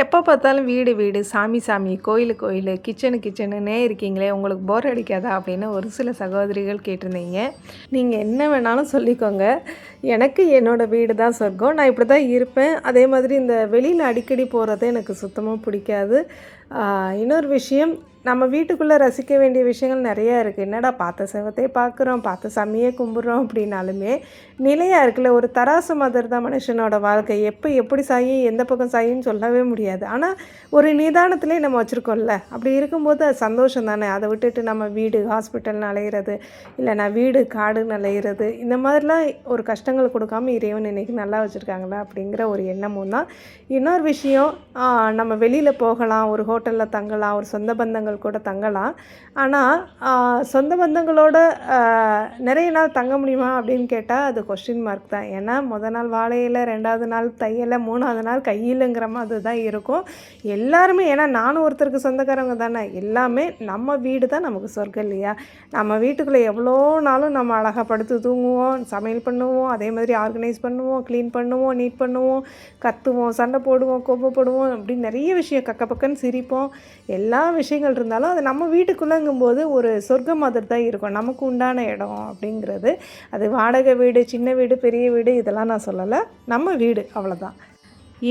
எப்போ பார்த்தாலும் வீடு வீடு, சாமி சாமி, கோயிலு கோயிலு, கிச்சனு கிச்சனுன்னே இருக்கீங்களே, உங்களுக்கு போர் அடிக்காதா அப்படின்னு ஒரு சில சகோதரிகள் கேட்டிருந்தீங்க. நீங்கள் என்ன வேணாலும் சொல்லிக்கோங்க. எனக்கு என்னோடய வீடு தான் சொர்க்கம். நான் இப்படி தான் இருப்பேன். அதே மாதிரி இந்த வெளியில் அடிக்கடி போகிறது எனக்கு சுத்தமாக பிடிக்காது. இன்னொரு விஷயம், நம்ம வீட்டுக்குள்ளே ரசிக்க வேண்டிய விஷயங்கள் நிறையா இருக்குது. என்னடா பார்த்த செவத்தையே பார்க்குறோம், பார்த்த சாமியே கும்பிட்றோம் அப்படின்னாலுமே நிலையாக இருக்குல்ல. ஒரு தராசு மாதிரி தான் மனுஷனோட வாழ்க்கை. எப்போ எப்படி சாயும், எந்த பக்கம் சாயின்னு சொல்லவே முடியாது. ஆனால் ஒரு நிதானத்திலே நம்ம வச்சுருக்கோம்ல. அப்படி இருக்கும்போது அது சந்தோஷம் தானே. அதை விட்டுட்டு நம்ம வீடு ஹாஸ்பிட்டல்னு அலையிறது, இல்லைனா வீடு காடுன்னு அலையிறது, இந்த மாதிரிலாம் ஒரு கஷ்டங்கள் கொடுக்காமல் இறைவன் இன்றைக்கி நல்லா வச்சுருக்காங்களா அப்படிங்கிற ஒரு எண்ணமும் தான். இன்னொரு விஷயம், நம்ம வெளியில் போகலாம், ஒரு ஹோட்டலில் தங்கலாம், ஒரு சொந்த பந்தங்கள் கூட தங்கலாம். ஆனால் சொந்த பந்தங்களோட நிறைய நாள் தங்க முடியுமா அப்படின்னு கேட்டால் அது கொஸ்டின் மார்க் தான். ஏன்னா முதல் நாள் வாழையில், 2வது நாள் தையலை, 3வது நாள் கையிலுங்கிற மாதிரி தான் இருக்கும் எல்லாருமே. ஏன்னா நானும் ஒருத்தருக்கு சொந்தக்காரங்க தானே. எல்லாமே நம்ம வீடு தான் நமக்கு சொர்க்கம் இல்லையா. நம்ம வீட்டுக்குள்ளே எவ்வளோ நாளும் நம்ம அழகாக படுத்து தூங்குவோம், சமையல் பண்ணுவோம், அதே மாதிரி ஆர்கனைஸ் பண்ணுவோம், க்ளீன் பண்ணுவோம், நீட் பண்ணுவோம், கத்துவோம், சண்டை போடுவோம், கோபப்படுவோம், அப்படி நிறைய விஷயம் கக்க பக்கன்னு சிரிப்போம். எல்லா விஷயங்கள் இருந்தாலும் அது நம்ம வீட்டுக்குள்ளேங்கும்போது ஒரு சொர்க்கம் மாதிரி தான் இருக்கும். நமக்கு உண்டான இடம் அப்படிங்கிறது. அது வாடகை வீடு, சின்ன வீடு, பெரிய வீடு இதெல்லாம் நான் சொல்லலை. நம்ம வீடு அவ்வளோதான்.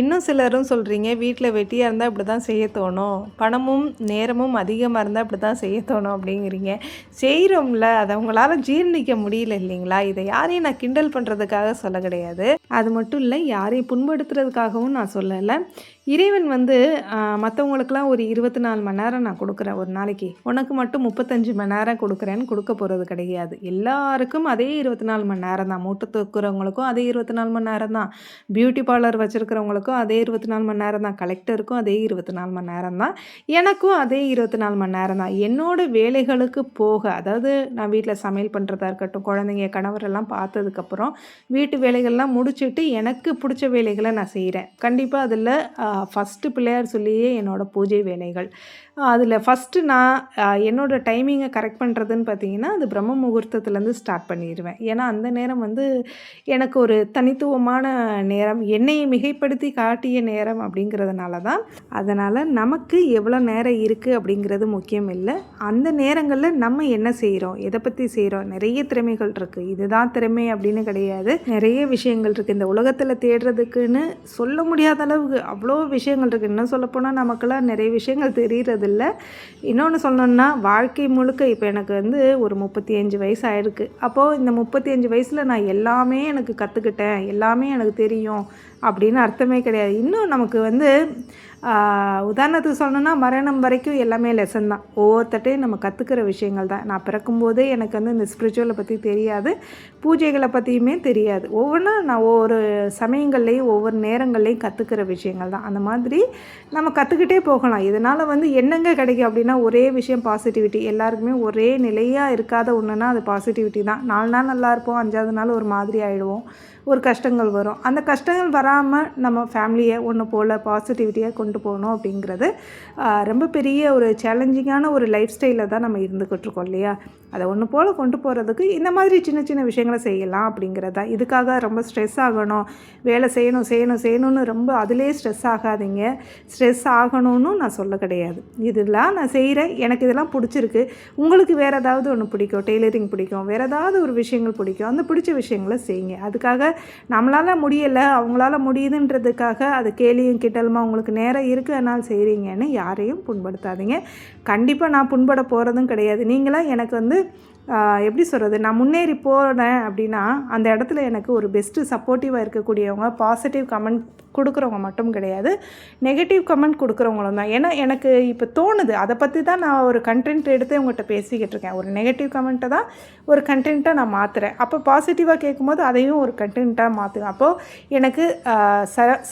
இன்னும் சிலரும் சொல்கிறீங்க, வீட்டில் வெட்டியாக இருந்தால் இப்படி தான் செய்ய தோணும், பணமும் நேரமும் அதிகமாக இருந்தால் இப்படி தான் செய்ய தோணும் அப்படிங்கிறீங்க. செய்கிறோம்ல, அதை அவங்களால ஜீர்ணிக்க முடியல இல்லைங்களா. இதை யாரையும் நான் கிண்டல் பண்ணுறதுக்காக சொல்ல கிடையாது. அது மட்டும் இல்லை, யாரையும் புண்படுத்துறதுக்காகவும் நான் சொல்லலை. இறைவன் மற்றவங்களுக்கெல்லாம் ஒரு 24 மணி நேரம் நான் கொடுக்குறேன் ஒரு நாளைக்கு, உனக்கு மட்டும் 35 மணி நேரம் கொடுக்குறேன்னு கொடுக்க போகிறது கிடையாது. எல்லாருக்கும் அதே 24 மணி நேரம் தான். மூட்டை தூக்குறவங்களுக்கும் அதே 24 மணி நேரம் தான். பியூட்டி பார்லர் வச்சுருக்கிறவங்களுக்கும் அதே 24 மணி நேரம் தான். கலெக்டருக்கும் அதே 24 மணி நேரம் தான். எனக்கும் அதே 24 மணி நேரம் தான். என்னோடய வேலைகளுக்கு போக, அதாவது நான் வீட்டில் சமையல் பண்ணுறதா இருக்கட்டும், குழந்தைங்க கணவரெல்லாம் பார்த்ததுக்கப்புறம் வீட்டு வேலைகள்லாம் முடிச்சுட்டு எனக்கு பிடிச்ச வேலைகளை நான் செய்கிறேன். கண்டிப்பாக அதில் ஃபஸ்ட்டு பிள்ளையார் சொல்லியே என்னோடய பூஜை வேலைகள். அதில் ஃபஸ்ட்டு நான் என்னோடய டைமிங்கை கரெக்ட் பண்ணுறதுன்னு பார்த்தீங்கன்னா, அது பிரம்ம முகூர்த்தத்துலேருந்து ஸ்டார்ட் பண்ணிடுவேன். ஏன்னா அந்த நேரம் எனக்கு ஒரு தனித்துவமான நேரம், என்னையை மிகைப்படுத்தி காட்டிய நேரம் அப்படிங்கிறதுனால தான். அதனால் நமக்கு எவ்வளோ நேரம் இருக்குது அப்படிங்கிறது முக்கியம் இல்லை. அந்த நேரங்களில் நம்ம என்ன செய்கிறோம், எதை பற்றி செய்கிறோம். நிறைய திறமைகள் இருக்குது. இதுதான் திறமை அப்படின்னு கிடையாது. நிறைய விஷயங்கள் இருக்குது இந்த உலகத்தில். தேடுறதுக்குன்னு சொல்ல முடியாத அளவுக்கு அவ்வளோ விஷயங்கள் இருக்குது. இன்னும் சொல்லப்போனால் நமக்கெல்லாம் நிறைய விஷயங்கள் தெரிகிறது இல்லை. இன்னொன்று சொல்லணுன்னா, வாழ்க்கை முழுக்க இப்போ எனக்கு ஒரு 35 வயசு ஆயிருக்கு. அப்போது இந்த 35 வயசில் நான் எல்லாமே எனக்கு கற்றுக்கிட்டேன், எல்லாமே எனக்கு தெரியும் அப்படின்னு அர்த்தமே கிடையாது. இன்னும் நமக்கு உதாரணத்துக்கு சொல்லணுன்னா, மரணம் வரைக்கும் எல்லாமே லெசன் தான். ஒவ்வொருத்தட்டையும் நம்ம கற்றுக்கிற விஷயங்கள் தான். நான் பிறக்கும்போதே எனக்கு இந்த ஸ்பிரிச்சுவலை பற்றி தெரியாது, பூஜைகளை பற்றியுமே தெரியாது. ஒவ்வொன்றா நான் ஒவ்வொரு சமயங்கள்லேயும் ஒவ்வொரு நேரங்கள்லேயும் கற்றுக்கிற விஷயங்கள் தான். அந்த மாதிரி நம்ம கற்றுக்கிட்டே போகலாம். இதனால் என்னங்க கிடைக்கும் அப்படின்னா, ஒரே விஷயம் பாசிட்டிவிட்டி. எல்லாருக்குமே ஒரே நிலையாக இருக்காத ஒன்றுனா அது பாசிட்டிவிட்டி தான். 4 நாள் நல்லா இருப்போம், 5வது நாள் ஒரு மாதிரி ஆகிடுவோம், ஒரு கஷ்டங்கள் வரும். அந்த கஷ்டங்கள் வராமல் நம்ம ஃபேமிலியை ஒன்று போல் பாசிட்டிவிட்டியாக கொண்டு போகணும் அப்படிங்கிறது ரொம்ப பெரிய ஒரு சேலஞ்சிங்கான ஒரு லைஃப் ஸ்டைலில் தான் நம்ம இருந்துக்கிட்டுருக்கோம் இல்லையா. அதை ஒன்று போல் கொண்டு போகிறதுக்கு இந்த மாதிரி சின்ன சின்ன விஷயங்களை செய்யலாம் அப்படிங்கிறது தான். இதுக்காக ரொம்ப ஸ்ட்ரெஸ் ஆகணும், வேலை செய்யணும்னு ரொம்ப அதிலே ஸ்ட்ரெஸ் ஆகாதீங்க. ஸ்ட்ரெஸ் ஆகணும்னு நான் சொல்ல கிடையாது. இதெல்லாம் நான் செய்கிறேன், எனக்கு இதெல்லாம் பிடிச்சிருக்கு. உங்களுக்கு வேறு ஏதாவது ஒன்று பிடிக்கும், டெய்லரிங் பிடிக்கும், வேறு ஏதாவது ஒரு விஷயங்கள் பிடிக்கும், அந்த பிடிச்ச விஷயங்களை செய்யுங்க. அதுக்காக நம்மளால் முடியலை, அவங்களால முடியுதுன்றதுக்காக அது கேலியும் கிட்டலுமா உங்களுக்கு நேரம் இருக்குது அதனால் செய்கிறீங்கன்னு யாரையும் புண்படுத்தாதீங்க. கண்டிப்பாக நான் புண்பட போகிறதும் கிடையாது. நீங்களாம் எனக்கு எப்படி சொல்கிறது, நான் முன்னேறி போகிறேன் அப்படின்னா அந்த இடத்துல எனக்கு ஒரு பெஸ்ட்டு சப்போர்ட்டிவாக இருக்கக்கூடியவங்க, பாசிட்டிவ் கமெண்ட் கொடுக்குறவங்க மட்டும் கிடையாது, நெகட்டிவ் கமெண்ட் கொடுக்குறவங்களும் தான். ஏன்னா எனக்கு இப்போ தோணுது, அதை பற்றி தான் நான் ஒரு கண்டென்ட் எடுத்து உங்கள்கிட்ட பேசிக்கிட்டு இருக்கேன். ஒரு நெகட்டிவ் கமெண்ட்டை தான் ஒரு கண்டென்ட்டாக நான் மாற்றுறேன். அப்போ பாசிட்டிவாக கேட்கும்போது அதையும் ஒரு கண்டென்ட்டாக மாற்றுவேன். அப்போது எனக்கு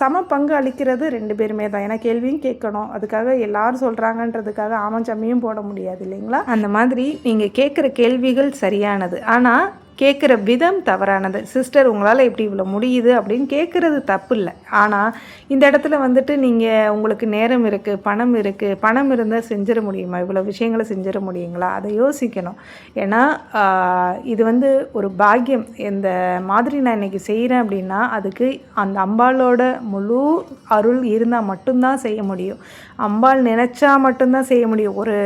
சம பங்கு அளிக்கிறது 2 பேருமே தான். ஏன்னா கேள்வியும் கேட்கணும், அதுக்காக எல்லோரும் சொல்கிறாங்கன்றதுக்காக ஆமஞ்சம்மியும் போட முடியாது இல்லைங்களா. அந்த மாதிரி நீங்கள் கேட்குற கேள்விகள் சரியானது. ஆனால் கேட்குற விதம் தவறானது. சிஸ்டர் உங்களால் எப்படி இவ்வளோ முடியுது அப்படின்னு கேட்குறது தப்பு இல்லை. ஆனால் இந்த இடத்துல வந்துட்டு நீங்கள் உங்களுக்கு நேரம் இருக்குது, பணம் இருந்தால் செஞ்சிட முடியுமா? இவ்வளோ விஷயங்களை செஞ்சிட முடியுங்களா? அதை யோசிக்கணும். ஏன்னா இது வந்து ஒரு பாக்கியம். இந்த மாதிரி நான் இன்றைக்கி செய்கிறேன் அப்படின்னா அதுக்கு அந்த அம்பாளோட முழு அருள் இருந்தால் மட்டும்தான் செய்ய முடியும். அம்பாள் நினச்சா மட்டும்தான் செய்ய முடியும். ஒரு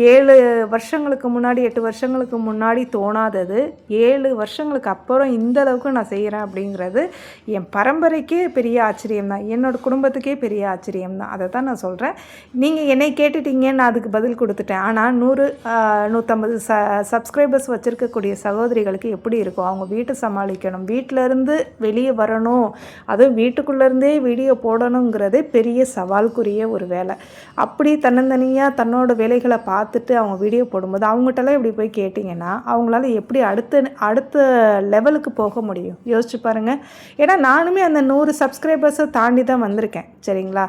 7 வருஷங்களுக்கு முன்னாடி 8 வருஷங்களுக்கு முன்னாடி தோணாதது 7 வருஷங்களுக்கு அப்புறம் இந்த அளவுக்கு நான் செய்கிறேன் அப்படிங்கிறது என் பரம்பரைக்கே பெரிய ஆச்சரியம் தான். என்னோடய குடும்பத்துக்கே பெரிய ஆச்சரியம் தான். அதை தான் நான் சொல்கிறேன். நீங்கள் என்னை கேட்டுட்டீங்க, நான் அதுக்கு பதில் கொடுத்துட்டேன். ஆனால் 100 150 சப்ஸ்கிரைபர்ஸ் வச்சுருக்கக்கூடிய சகோதரிகளுக்கு எப்படி இருக்கும்? அவங்க வீட்டை சமாளிக்கணும், வீட்டிலேருந்து வெளியே வரணும், அதுவும் வீட்டுக்குள்ளேருந்தே வீடியோ போடணுங்கிறதே பெரிய சவால்குரிய ஒரு வேலை. அப்படி தன்னந்தனியாக தன்னோட வேலைகளை பார்த்துட்டு அவங்க வீடியோ போடும்போது அவங்ககிட்டலாம் இப்படி போய் கேட்டிங்கன்னா அவங்களால எப்படி அடுத்த லெவலுக்கு போக முடியும்? யோசிச்சு பாருங்கள். ஏன்னா நானுமே அந்த 100 சப்ஸ்கிரைபர்ஸை தாண்டி தான் வந்திருக்கேன். சரிங்களா?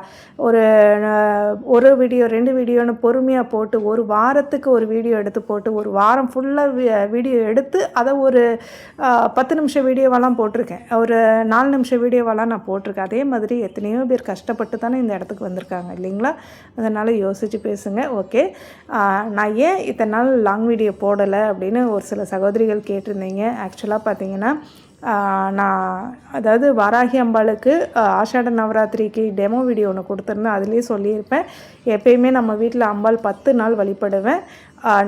ஒரு வீடியோ 2 வீடியோன்னு பொறுமையாக போட்டு ஒரு வாரத்துக்கு ஒரு வீடியோ எடுத்து போட்டு ஒரு வாரம் ஃபுல்லாக வீடியோ எடுத்து அதை ஒரு 10 நிமிஷம் வீடியோவெல்லாம் போட்டிருக்கேன், ஒரு 4 நிமிஷம் வீடியோவெல்லாம் நான் போட்டிருக்கேன். அதே மாதிரி எத்தனையோ பேர் கஷ்டப்பட்டு தானே இந்த இடத்துக்கு வந்திருக்காங்க இல்லைங்களா? அதனால் யோசித்து பேசுங்க. ஓகே, நான் ஏன் இத்தனை நாள் லாங் வீடியோ போடலை அப்படின்னு ஒரு சில சகோதரிகள் கேட்டிருந்தீங்க. ஆக்சுவலாக பார்த்தீங்கன்னா நான் அதாவது வாராகி அம்பாளுக்கு ஆஷாட நவராத்திரிக்கு டெமோ வீடியோ ஒன்று கொடுத்துருந்தேன். அதுலேயே சொல்லியிருப்பேன், எப்பயுமே நம்ம வீட்டில் அம்பாள் 10 நாள் வழிபடுவேன்.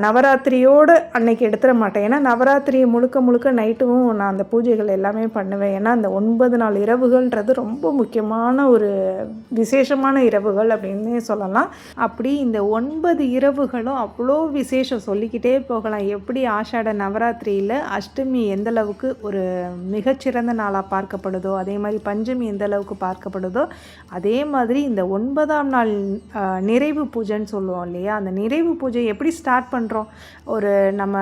நவராத்திரியோடு அன்னைக்கு எடுத்துட மாட்டேன். ஏன்னா நவராத்திரி முழுக்க நைட்டும் நான் அந்த பூஜைகள் எல்லாமே பண்ணுவேன். ஏன்னா அந்த 9 நாள் இரவுகள்ன்றது ரொம்ப முக்கியமான ஒரு விசேஷமான இரவுகள் அப்படின்னே சொல்லலாம். அப்படி இந்த 9 இரவுகளும் அவ்வளோ விசேஷம், சொல்லிக்கிட்டே போகலாம். எப்படி ஆஷாட நவராத்திரியில் அஷ்டமி எந்த அளவுக்கு ஒரு மிகச்சிறந்த நாளாக பார்க்கப்படுதோ, அதே மாதிரி பஞ்சமி எந்த அளவுக்கு பார்க்கப்படுதோ, அதே மாதிரி இந்த 9ஆம் நாள் நிறைவு பூஜைன்னு சொல்லுவோம் இல்லையா? அந்த நிறைவு பூஜை எப்படி ஸ்டார்ட் பண்ணுறோம்? ஒரு நம்ம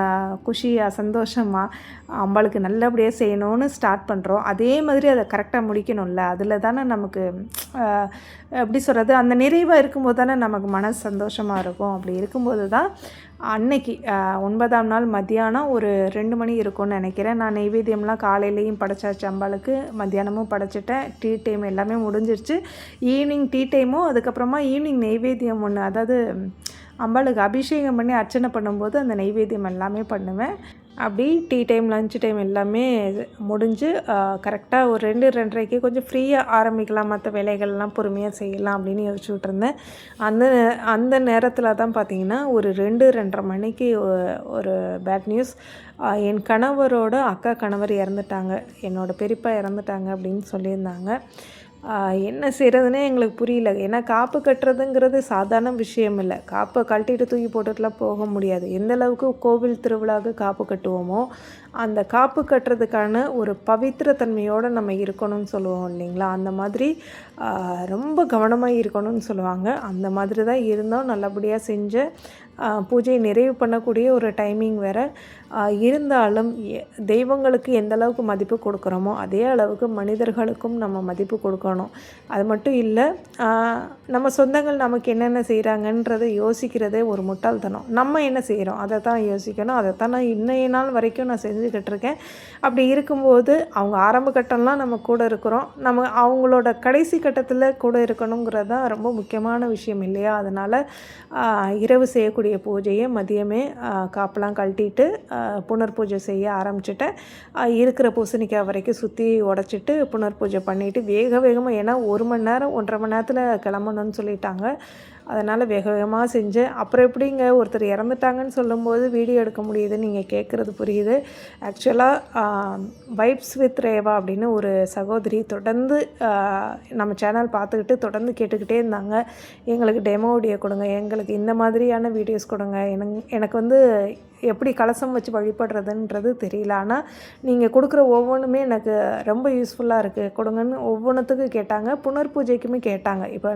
குஷியாக சந்தோஷமாக அம்பாளுக்கு நல்லபடியாக செய்யணும்னு ஸ்டார்ட் பண்ணுறோம். அதே மாதிரி அதை கரெக்டாக முடிக்கணும்ல. அதில் தானே நமக்கு எப்படி சொல்கிறது, அந்த நிறைவாக இருக்கும்போது தானே நமக்கு மனசு சந்தோஷமாக இருக்கும். அப்படி இருக்கும்போது தான் அன்னைக்கு 9ஆம் நாள் மத்தியானம் ஒரு 2 மணி இருக்கும்னு நினைக்கிறேன். நான் நெய்வேத்தியம்லாம் காலையிலையும் படைச்சாச்சு, அம்பாளுக்கு மத்தியானமும் படைச்சிட்டேன். டீ டைம் எல்லாமே முடிஞ்சிருச்சு. ஈவினிங் டீ டைமும் அதுக்கப்புறமா ஈவினிங் நெய்வேத்தியம் ஒன்று, அதாவது அம்பாளுக்கு அபிஷேகம் பண்ணி அர்ச்சனை பண்ணும்போது அந்த நெய்வேத்தியம் எல்லாமே பண்ணுவேன். அப்படி டீ டைம் லஞ்ச் டைம் எல்லாமே முடிஞ்சு கரெக்டாக ஒரு 2-2:30க்கு கொஞ்சம் ஃப்ரீயாக ஆரம்பிக்கலாம், மற்ற வேலைகள்லாம் பொறுமையாக செய்யலாம் அப்படின்னு யோசிச்சுட்டு இருந்தேன். அந்த நேரத்தில் தான் பார்த்திங்கன்னா ஒரு 2-2:30 மணிக்கு ஒரு பேட் நியூஸ். என் கணவரோட அக்கா கணவர் இறந்துட்டாங்க, என்னோடய பெரியப்பா இறந்துட்டாங்க அப்படின்னு சொல்லியிருந்தாங்க. என்ன செய்கிறதுனே எங்களுக்கு புரியல. ஏன்னா காப்பு கட்டுறதுங்கிறது சாதாரண விஷயம் இல்லை. காப்பை கழட்டிட்டு தூக்கி போட்டுட்டுலாம் போக முடியாது. எந்த அளவுக்கு கோவில் திருவிழாவுக்கு காப்பு கட்டுவோமோ அந்த காப்பு கட்டுறதுக்கான ஒரு பவித்திரத்தன்மையோடு நம்ம இருக்கணும்னு சொல்லுவோம் இல்லைங்களா? அந்த மாதிரி ரொம்ப கவனமாக இருக்கணும்னு சொல்லுவாங்க. அந்த மாதிரி தான் இருந்தோம். நல்லபடியாக செஞ்ச பூஜையை நிறைவு பண்ணக்கூடிய ஒரு டைமிங் வேறு. இருந்தாலும் தெய்வங்களுக்கு எந்த அளவுக்கு மதிப்பு கொடுக்குறோமோ அதே அளவுக்கு மனிதர்களுக்கும் நம்ம மதிப்பு கொடுக்கணும். அது மட்டும் இல்லை, நம்ம சொந்தங்கள் நமக்கு என்னென்ன செய்கிறாங்கன்றதை யோசிக்கிறதே ஒரு முட்டாள்தனம். நம்ம என்ன செய்கிறோம் அதை தான் யோசிக்கணும். அதை தான் நான் இன்னைய நாள் வரைக்கும் நான் செஞ்சுக்கிட்டு இருக்கேன். அப்படி இருக்கும்போது அவங்க ஆரம்ப கட்டம்லாம் நம்ம கூட இருக்கிறோம், நம்ம அவங்களோட கடைசி கட்டத்தில் கூட இருக்கணுங்கிறது தான் ரொம்ப முக்கியமான விஷயம் இல்லையா? அதனால் இரவு செய்யக்கூடிய பூஜையை மதியமே காப்பெல்லாம் கழட்டிட்டு புனர் பூஜை செய்ய ஆரம்பிச்சிட்டேன். இருக்கிற பூசணிக்காய் வரைக்கும் சுற்றி உடச்சிட்டு புனர் பூஜை பண்ணிவிட்டு வேகமாக, ஏன்னா 1 மணி நேரம் 1.5 மணி நேரத்தில் கிளம்பணும்னு சொல்லிட்டாங்க. அதனால் வேகமாக செஞ்சேன். அப்புறம் எப்படிங்க ஒருத்தர் இறந்துட்டாங்கன்னு சொல்லும்போது வீடியோ எடுக்க முடியுது, நீங்கள் கேட்குறது புரியுது. ஆக்சுவலாக வைப்ஸ் வித் ரேவா அப்படின்னு ஒரு சகோதரி தொடர்ந்து நம்ம சேனல் பார்த்துக்கிட்டு தொடர்ந்து கேட்டுக்கிட்டே இருந்தாங்க, எங்களுக்கு டெமோ வீடியோ கொடுங்க, எங்களுக்கு இந்த மாதிரியான வீடியோஸ் கொடுங்க, எனக்கு வந்து எப்படி கலசம் வச்சு வழிபடுறதுன்றது தெரியல, ஆனால் நீங்கள் கொடுக்குற ஒவ்வொன்றுமே எனக்கு ரொம்ப யூஸ்ஃபுல்லாக இருக்குது, கொடுங்கன்னு ஒவ்வொன்றுத்துக்கு கேட்டாங்க. புனர் பூஜைக்குமே கேட்டாங்க. இப்போ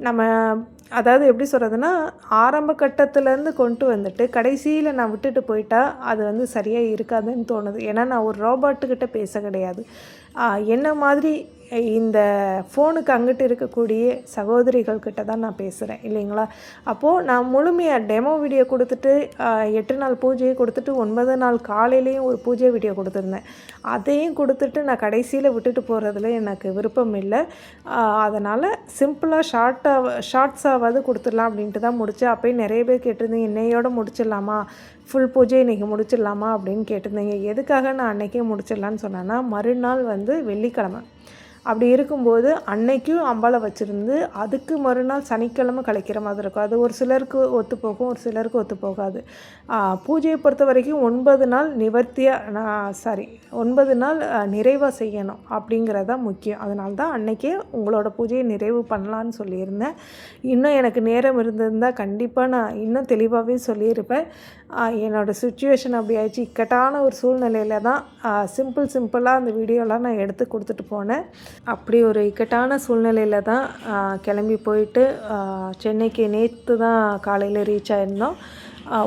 நம்ம அதாவது எப்படி சொல்கிறதுனா, ஆரம்ப கட்டத்துலேருந்து கொண்டு வந்துட்டு கடைசியில் நான் விட்டுட்டு போயிட்டா அது வந்து சரியாக இருக்காதுன்னு தோணுது. ஏன்னா நான் ஒரு ரோபோட்டுக்கிட்ட பேச கிடையாது. என்ன மாதிரி இந்த ஃபோனுக்கு அங்கிட்டு இருக்கக்கூடிய சகோதரிகள்கிட்ட தான் நான் பேசுகிறேன் இல்லைங்களா. அப்போது நான் முழுமையாக டெமோ வீடியோ கொடுத்துட்டு 8 நாள் பூஜையை கொடுத்துட்டு 9 நாள் காலையிலையும் ஒரு பூஜை வீடியோ கொடுத்துருந்தேன். அதையும் கொடுத்துட்டு நான் கடைசியில் விட்டுட்டு போகிறதுல எனக்கு விருப்பம் இல்லை. அதனால் சிம்பிளாக ஷார்ட்ஸாவது கொடுத்துடலாம் அப்படின்ட்டு தான் முடித்தேன். அப்போயும் நிறைய பேர் கேட்டிருந்தீங்க, இன்னையோடு முடிச்சிடலாமா, ஃபுல் பூஜை இன்றைக்கி முடிச்சிடலாமா அப்படின்னு கேட்டிருந்தீங்க. எதுக்காக நான் அன்றைக்கே முடிச்சிடலான்னு சொன்னேன்னா, மறுநாள் வந்து வெள்ளிக்கிழமை. அப்படி இருக்கும்போது அன்னைக்கும் அம்பாளை வச்சுருந்து அதுக்கு மறுநாள் சனிக்கிழமை கழிக்கிற மாதிரி இருக்கும். அது ஒரு சிலருக்கு ஒத்துப்போகும், ஒரு சிலருக்கு ஒத்து போகாது. பூஜையை பொறுத்த வரைக்கும் 9 நாள் 9 நாள் நிறைவாக செய்யணும் அப்படிங்கிறதா முக்கியம். அதனால தான் அன்றைக்கே உங்களோட பூஜையை நிறைவு பண்ணலான்னு சொல்லியிருந்தேன். இன்னும் எனக்கு நேரம் இருந்திருந்தால் கண்டிப்பாக நான் இன்னும் தெளிவாகவே சொல்லியிருப்பேன். என்னோடய சுச்சுவேஷன் அப்படி ஆயிடுச்சு. இக்கட்டான ஒரு சூழ்நிலையில் தான் சிம்பிளாக அந்த வீடியோலாம் நான் எடுத்து கொடுத்துட்டு போனேன். அப்படி ஒரு இக்கட்டான சூழ்நிலையில் தான் கிளம்பி போயிட்டு சென்னைக்கு நேற்று தான் காலையில் ரீச் ஆகிருந்தோம்.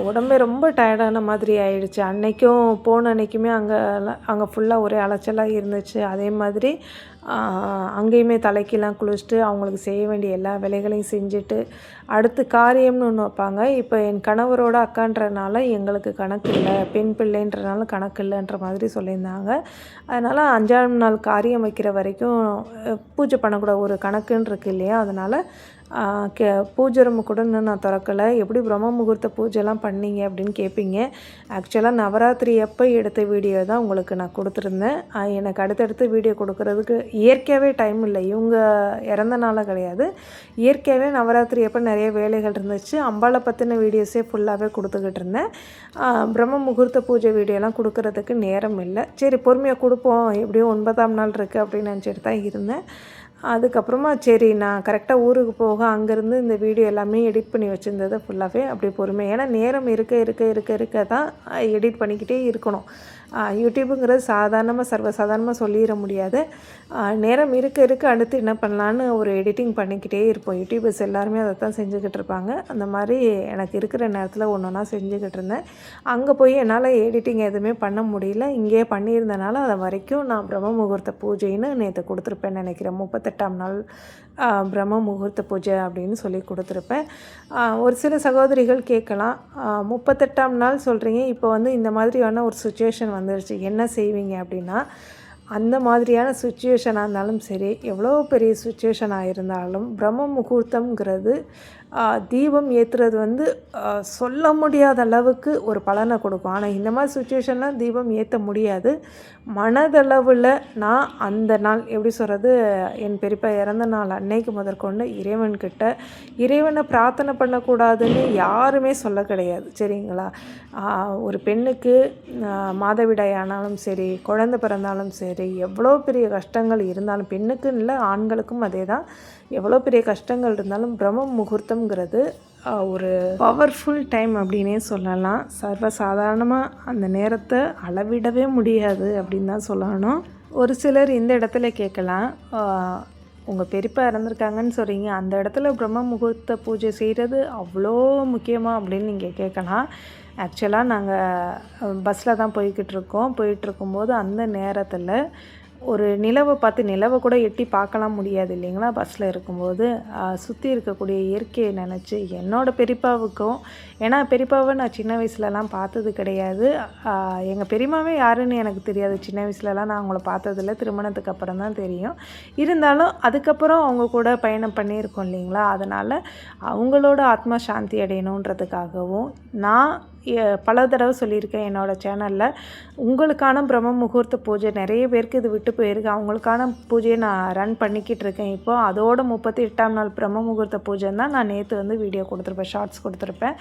உடம்பே ரொம்ப டயர்டான மாதிரி ஆயிடுச்சு. அன்றைக்கும் போன அன்றைக்குமே அங்கே ஃபுல்லாக ஒரே அலைச்சலாக இருந்துச்சு. அதே மாதிரி அங்கேயுமே தலைக்கெல்லாம் குளிச்சுட்டு அவங்களுக்கு செய்ய வேண்டிய எல்லா வேலைகளையும் செஞ்சுட்டு அடுத்து காரியம்னு ஒன்று வைப்பாங்க. இப்போ என் கணவரோட அக்கான்றனால எங்களுக்கு கணக்கு இல்லை, பெண் பிள்ளைன்றனால கணக்கு இல்லைன்ற மாதிரி சொல்லியிருந்தாங்க. அதனால் 5ஆம் நாள் காரியம் வைக்கிற வரைக்கும் பூஜை பண்ணக்கூடாது, ஒரு கணக்குன்னு இருக்குது இல்லையா. அதனால் பூஜை ரூமு கூட இன்னும் நான் திறக்கலை. எப்படி பிரம்ம முகூர்த்த பூஜைலாம் பண்ணீங்க அப்படின்னு கேட்பீங்க. ஆக்சுவலாக நவராத்திரி அப்போ எடுத்த வீடியோ தான் உங்களுக்கு நான் கொடுத்துருந்தேன். எனக்கு அடுத்தடுத்து வீடியோ கொடுக்குறதுக்கு இயற்கையாகவே டைம் இல்லை. இவங்க இறந்த நாளாக கிடையாது, இயற்கையாகவே நவராத்திரி அப்போ நிறைய வேலைகள் இருந்துச்சு. அம்பாளை பற்றின வீடியோஸே ஃபுல்லாகவே கொடுத்துக்கிட்டு இருந்தேன். பிரம்ம முகூர்த்த பூஜை வீடியோலாம் கொடுக்குறதுக்கு நேரம் இல்லை. சரி பொறுமையாக கொடுப்போம், எப்படியும் 9ஆம் நாள் இருக்குது அப்படின்னு நினச்சிட்டு தான் இருந்தேன். அதுக்கப்புறமா சரி நான் கரெக்டாக ஊருக்கு போக அங்கேருந்து இந்த வீடியோ எல்லாமே எடிட் பண்ணி வச்சுருந்தது ஃபுல்லாகவே அப்படி பொறுமை. ஏன்னா நேரம் இருக்க தான் எடிட் பண்ணிக்கிட்டே இருக்கணும். யூடியூப்புங்கிறது சர்வசாதாரணமாக சொல்லிட முடியாது. நேரம் இருக்க அடுத்து என்ன பண்ணலான்னு ஒரு எடிட்டிங் பண்ணிக்கிட்டே இருப்போம். யூடியூபர்ஸ் எல்லாருமே அதை தான் செஞ்சுக்கிட்டு இருப்பாங்க. அந்த மாதிரி எனக்கு இருக்கிற நேரத்தில் ஒன்றா செஞ்சுக்கிட்டு இருந்தேன். அங்கே போய் என்னால் எடிட்டிங் எதுவுமே பண்ண முடியல. இங்கேயே பண்ணியிருந்தனால அதை வரைக்கும் நான் பிரம்ம முகூர்த்த பூஜைன்னு நேற்று கொடுத்துருப்பேன்னு நினைக்கிறேன். 38ஆம் நாள் பிரம்ம முகூர்த்த பூஜை அப்படின்னு சொல்லி கொடுத்துருப்பேன். ஒரு சில சகோதரிகள் கேட்கலாம், 38ஆம் நாள் சொல்கிறீங்க, இப்போ வந்து இந்த மாதிரியான ஒரு சுச்சுவேஷன் வந்துருச்சு, என்ன செய்வீங்க அப்படின்னா, அந்த மாதிரியான சுச்சுவேஷனாக இருந்தாலும் சரி, எவ்வளோ பெரிய சுச்சுவேஷனாக இருந்தாலும் பிரம்ம முகூர்த்தம்ங்கிறது தீபம் ஏற்றுறது வந்து சொல்ல முடியாத அளவுக்கு ஒரு பலனை கொடுக்கும். ஆனால் இந்த மாதிரி சுச்சுவேஷன்லாம் தீபம் ஏற்ற முடியாது. மனதளவில் நான் அந்த நாள் எப்படி சொல்கிறது, என் பெரியப்பா இறந்த நாள் அன்னைக்கு முதற்கொண்டு இறைவனை பிரார்த்தனை பண்ணக்கூடாதுன்னு யாருமே சொல்ல கிடையாது, சரிங்களா. ஒரு பெண்ணுக்கு மாதவிடாய் ஆனாலும் சரி, குழந்தை பிறந்தாலும் சரி, எவ்வளோ பெரிய கஷ்டங்கள் இருந்தாலும், பெண்ணுக்குன்னு இல்லை ஆண்களுக்கும் அதே தான், எவ்வளோ பெரிய கஷ்டங்கள் இருந்தாலும் பிரம்ம முகூர்த்தம்ங்கிறது ஒரு பவர்ஃபுல் டைம் அப்படின்னே சொல்லலாம். சர்வசாதாரணமாக அந்த நேரத்தை அளவிடவே முடியாது அப்படின்னு தான் சொல்லணும். ஒரு சிலர் இந்த இடத்துல கேட்கலாம், உங்கள் பெரியப்பா இறந்துருக்காங்கன்னு சொல்கிறீங்க, அந்த இடத்துல பிரம்ம முகூர்த்த பூஜை செய்கிறது அவ்வளோ முக்கியமாக அப்படின்னு நீங்கள் கேட்கலாம். ஆக்சுவலாக நாங்கள் பஸ்ஸில் தான் போயிட்டுருக்கும்போது அந்த நேரத்தில் ஒரு நிலவை பார்த்து, நிலவை கூட எட்டி பார்க்கலாம் முடியாது இல்லைங்களா பஸ்ஸில் இருக்கும்போது, சுற்றி இருக்கக்கூடிய இயற்கையை நினச்சி என்னோடய பெரியப்பாவுக்கும், ஏன்னா பெரியப்பாவை நான் சின்ன வயசுலலாம் பார்த்தது கிடையாது. எங்கள் பெரியம்மாவே யாருன்னு எனக்கு தெரியாது. சின்ன வயசுலலாம் நான் அவங்கள பார்த்ததில்ல, திருமணத்துக்கு அப்புறம் தான் தெரியும். இருந்தாலும் அதுக்கப்புறம் அவங்க கூட பயணம் பண்ணியிருக்கோம் இல்லைங்களா. அதனால் அவங்களோட ஆத்மா சாந்தி அடையணுன்றதுக்காகவும் நான் பல தடவை சொல்லியிருக்கேன் என்னோடய சேனலில், உங்களுக்கான பிரம்ம முகூர்த்த பூஜை நிறைய பேருக்கு இது விட்டு போயிருக்கு, அவங்களுக்கான பூஜையை நான் ரன் பண்ணிக்கிட்டு இருக்கேன். இப்போது அதோட 38ஆம் நாள் பிரம்ம முகூர்த்த பூஜைன்னு தான் நான் நேற்று வந்து வீடியோ கொடுத்துருப்பேன், ஷார்ட்ஸ் கொடுத்துருப்பேன்.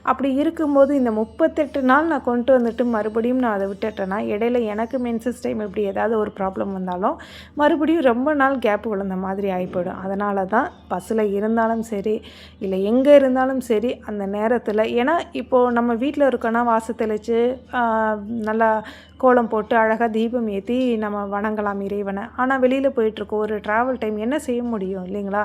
அப்படி இருக்கும்போது இந்த 38 நாள் நான் கொண்டு வந்துட்டு மறுபடியும் நான் அதை விட்டுட்டேன்னா, இடையில எனக்கு மென்சஸ் டைம் இப்படி ஏதாவது ஒரு ப்ராப்ளம் வந்தாலும் மறுபடியும் ரொம்ப நாள் கேப் விழுந்த மாதிரி ஆகிப்போயிடும். அதனால தான் பஸ்ஸில் இருந்தாலும் சரி, இல்லை எங்கே இருந்தாலும் சரி, அந்த நேரத்தில், ஏன்னா இப்போது நம்ம வீட்டில் வீட்டில் இருக்கோன்னா வாச தெளித்து நல்லா கோலம் போட்டு அழகாக தீபம் ஏற்றி நம்ம வணங்கலாம் இறைவனை. ஆனால் வெளியில் போயிட்டுருக்கோம், ஒரு ட்ராவல் டைம், என்ன செய்ய முடியும் இல்லைங்களா?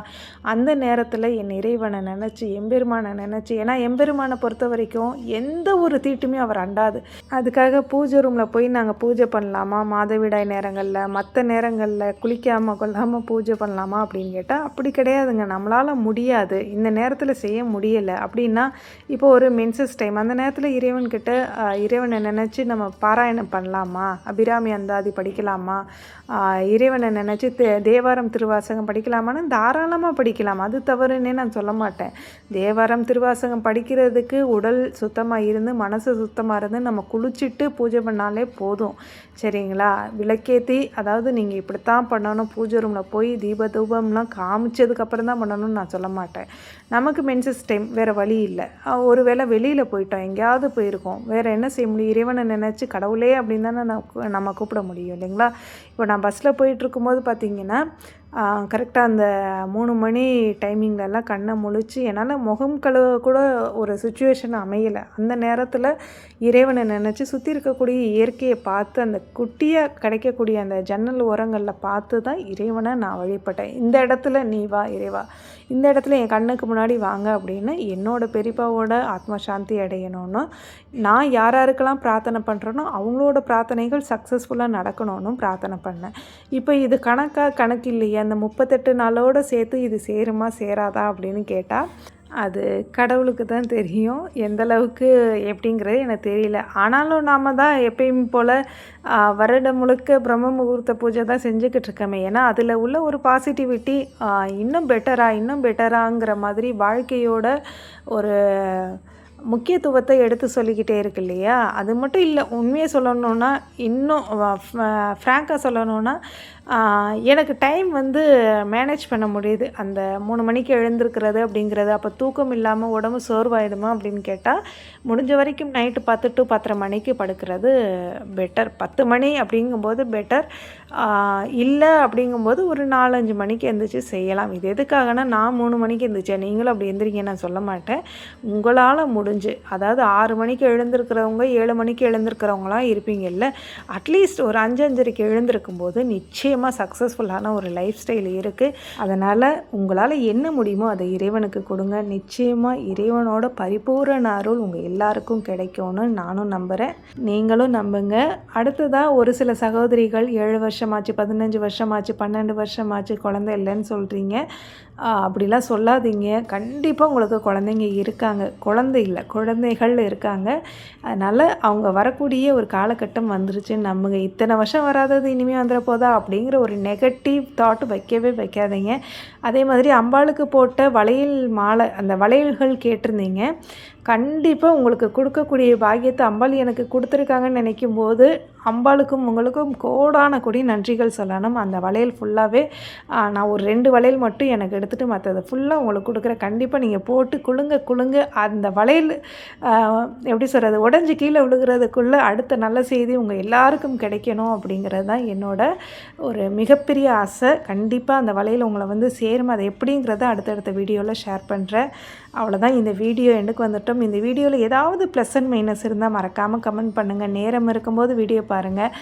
அந்த நேரத்தில் என் இறைவனை நினச்சி எம்பெருமானை நினச்சி, ஏன்னா எம்பெருமானை பொறுத்த வரைக்கும் எந்த ஒரு தீட்டுமே அவர் அண்டாது. அதுக்காக பூஜை ரூமில் போய் நாங்கள் பூஜை பண்ணலாமா, மாதவிடாய் நேரங்களில் மற்ற நேரங்களில் குளிக்காமல் கொள்ளாமல் பூஜை பண்ணலாமா அப்படின்னு கேட்டால் அப்படி கிடையாதுங்க. நம்மளால் முடியாது, இந்த நேரத்தில் செய்ய முடியலை அப்படின்னா, இப்போ ஒரு மென்சஸ் டைம், அந்த நேரத்தில் இறைவனை நினச்சி நம்ம பாராயணம் பண்ணலாமா, அபிராமி அந்தாதி படிக்கலாமா, இறைவனை நினச்சி தேவாரம் திருவாசகம் படிக்கலாமான்னு தாராளமாக படிக்கலாம். அது தவறுன்னே நான் சொல்ல மாட்டேன். தேவாரம் திருவாசகம் படிக்கிறதுக்கு உடல் சுத்தமாக இருந்து மனசு சுத்தமாக இருந்து நம்ம குளிச்சுட்டு பூஜை பண்ணாலே போதும், சரிங்களா? விளக்கேற்றி, அதாவது நீங்கள் இப்படித்தான் பண்ணணும், பூஜை ரூமில் போய் தீப தூபம்லாம் காமிச்சதுக்கப்புறம் தான் பண்ணணும்னு நான் சொல்ல மாட்டேன். நமக்கு மென்சஸ் டைம், வேறு வழி இல்லை. ஒரு வேளை வெளியில் போயிட்டோம், எங்கேயாவது போயிருக்கோம், வேறு என்ன செய்ய முடியும்? இறைவனை நினச்சி கடவுளே அப்படின்னு தானே நம்ம கூப்பிட முடியும் இல்லைங்களா? இப்போ நான் பஸ்ஸில் போயிட்டுருக்கும்போது பார்த்திங்கன்னா கரெக்டாக அந்த 3 மணி டைமிங்லலாம் கண்ணை முழிச்சு என்னால் முகம் கழுவ கூட ஒரு சுச்சுவேஷன் அமையலை. அந்த நேரத்தில் இறைவனை நினச்சி சுற்றி இருக்கக்கூடிய இயற்கையை பார்த்து, அந்த குட்டியாக கிடைக்கக்கூடிய அந்த ஜன்னல் ஓரங்களில் பார்த்து தான் இறைவனை நான் வழிபட்டேன். இந்த இடத்துல நீ வா இறைவா, இந்த இடத்துல என் கண்ணுக்கு முன்னாடி வாங்க அப்படின்னு என்னோடய பெரியப்பாவோட ஆத்மா சாந்தி அடையணும்னு நான் யாருக்கெல்லாம் பிரார்த்தனை பண்ணுறேனோ அவங்களோட பிரார்த்தனைகள் சக்ஸஸ்ஃபுல்லாக நடக்கணும்னு பிரார்த்தனை பண்ணேன். இப்போ இது கணக்கு இல்லையா? அந்த 38 நாளோடு சேர்த்து இது சேருமா சேராதா அப்படின்னு கேட்டால் அது கடவுளுக்கு தான் தெரியும், எந்தளவுக்கு எப்படிங்கிறது எனக்கு தெரியல. ஆனாலும் நாம் தான் எப்பயும் போல் வருடம் முழுக்க பிரம்ம முகூர்த்த பூஜை தான் செஞ்சுக்கிட்டு இருக்கோமே. ஏன்னா அதில் உள்ள ஒரு பாசிட்டிவிட்டி இன்னும் பெட்டராங்கிற மாதிரி வாழ்க்கையோட ஒரு முக்கியத்துவத்தை எடுத்து சொல்லிக்கிட்டே இருக்கு இல்லையா? அது மட்டும் இல்லை, உண்மையை சொல்லணுன்னா, இன்னும் ஃப்ராங்காக சொல்லணுன்னா, எனக்கு டைம் மேனேஜ் பண்ண முடியுது. அந்த 3 மணிக்கு எழுந்திருக்கிறது அப்படிங்கிறது, அப்போ தூக்கம் இல்லாமல் உடம்பு சோர்வாயிடுமா அப்படின்னு கேட்டால், முடிஞ்ச வரைக்கும் நைட்டு 10 to 10:30 மணிக்கு படுக்கிறது பெட்டர். 10 மணி அப்படிங்கும்போது பெட்டர், இல்லை அப்படிங்கும்போது ஒரு 4-5 மணிக்கு எழுந்திரிச்சு செய்யலாம். இது எதுக்காகனா, நான் 3 மணிக்கு எழுந்திரிச்சேன், நீங்களும் அப்படி எழுந்திரிங்க நான் சொல்ல மாட்டேன். உங்களால் முடிஞ்சு, அதாவது 6 மணிக்கு எழுந்திருக்கிறவங்க 7 மணிக்கு எழுந்திருக்கிறவங்களாம் இருப்பீங்கல்ல, அட்லீஸ்ட் ஒரு 5-5:30க்கு எழுந்திருக்கும் போது நிச்சயமாக சக்ஸஸ்ஃபுல்லான ஒரு லைஃப் ஸ்டைல் இருக்குது. அதனால் உங்களால் என்ன முடியுமோ அதை இறைவனுக்கு கொடுங்க. நிச்சயமாக இறைவனோட பரிபூரண அருள் உங்கள் எல்லாருக்கும் கிடைக்கும்னு நானும் நம்புகிறேன், நீங்களும் நம்புங்க. அடுத்ததாக ஒரு சில சகோதரிகள் 7 வருஷமாச்சு, 15 வருஷமாச்சு, 12 வருஷமாச்சு குழந்தை இல்லைன்னு சொல்கிறீங்க. அப்படிலாம் சொல்லாதீங்க. கண்டிப்பாக உங்களுக்கு குழந்தைங்க இருக்காங்க, குழந்தைகள் இருக்காங்க. அதனால் அவங்க வரக்கூடிய ஒரு காலகட்டம் வந்துருச்சுன்னு நம்புங்க. இத்தனை வருஷம் வராதது இனிமேல் வந்துட போதா அப்படிங்கிற ஒரு நெகட்டிவ் தாட் வைக்காதீங்க. அதே மாதிரி அம்பாளுக்கு போட்ட வளையல் மாலை, அந்த வளையல்கள் கேட்டிருந்தீங்க. கண்டிப்பாக உங்களுக்கு கொடுக்கக்கூடிய பாக்கியத்தை அம்பாள் எனக்கு கொடுத்துருக்காங்கன்னு நினைக்கும் போது அம்பாளுக்கும் உங்களுக்கும் கோடான கொடி நன்றிகள் சொல்லணும். அந்த வளையல் ஃபுல்லாகவே நான் ஒரு 2 வளையல் மட்டும் எனக்கு எடுத்துகிட்டு மற்றது ஃபுல்லாக உங்களுக்கு கொடுக்குறேன். கண்டிப்பாக நீங்கள் போட்டு குலுங்க. அந்த வளையல் எப்படி சொல்கிறது, உடஞ்சி கீழே விழுகிறதுக்குள்ளே அடுத்த நல்ல செய்தி உங்கள் எல்லாருக்கும் கிடைக்கணும் அப்படிங்கிறது தான் என்னோட ஒரு மிகப்பெரிய ஆசை. கண்டிப்பாக அந்த வளையல் உங்களை சேரும். அது எப்படிங்கிறத அடுத்தடுத்த வீடியோவில் ஷேர் பண்ணுறேன். அவ்வளோதான், இந்த வீடியோ எண்டுக்கு வந்துட்டோம். இந்த வீடியோவில் ஏதாவது ப்ளஸ் அண்ட் மைனஸ் இருந்தால் மறக்காமல் கமெண்ட் பண்ணுங்கள். நேரம் இருக்கும்போது வீடியோ பாருங்கள்,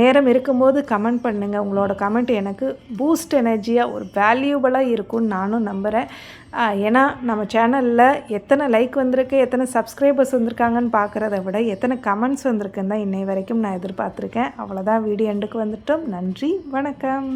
நேரம் இருக்கும்போது கமெண்ட் பண்ணுங்கள். உங்களோட கமெண்ட் எனக்கு பூஸ்ட் எனர்ஜியாக ஒரு வேல்யூபலாக இருக்கும்னு நானும் நம்புகிறேன். ஏன்னா நம்ம சேனலில் எத்தனை லைக் வந்திருக்கு, எத்தனை சப்ஸ்கிரைபர்ஸ் வந்திருக்காங்கன்னு பார்க்குறத விட எத்தனை கமெண்ட்ஸ் வந்திருக்குன்னு தான் இன்னை வரைக்கும் நான் எதிர்பார்த்துருக்கேன். அவ்வளோதான், வீடியோ எண்டுக்கு வந்துட்டோம். நன்றி, வணக்கம்.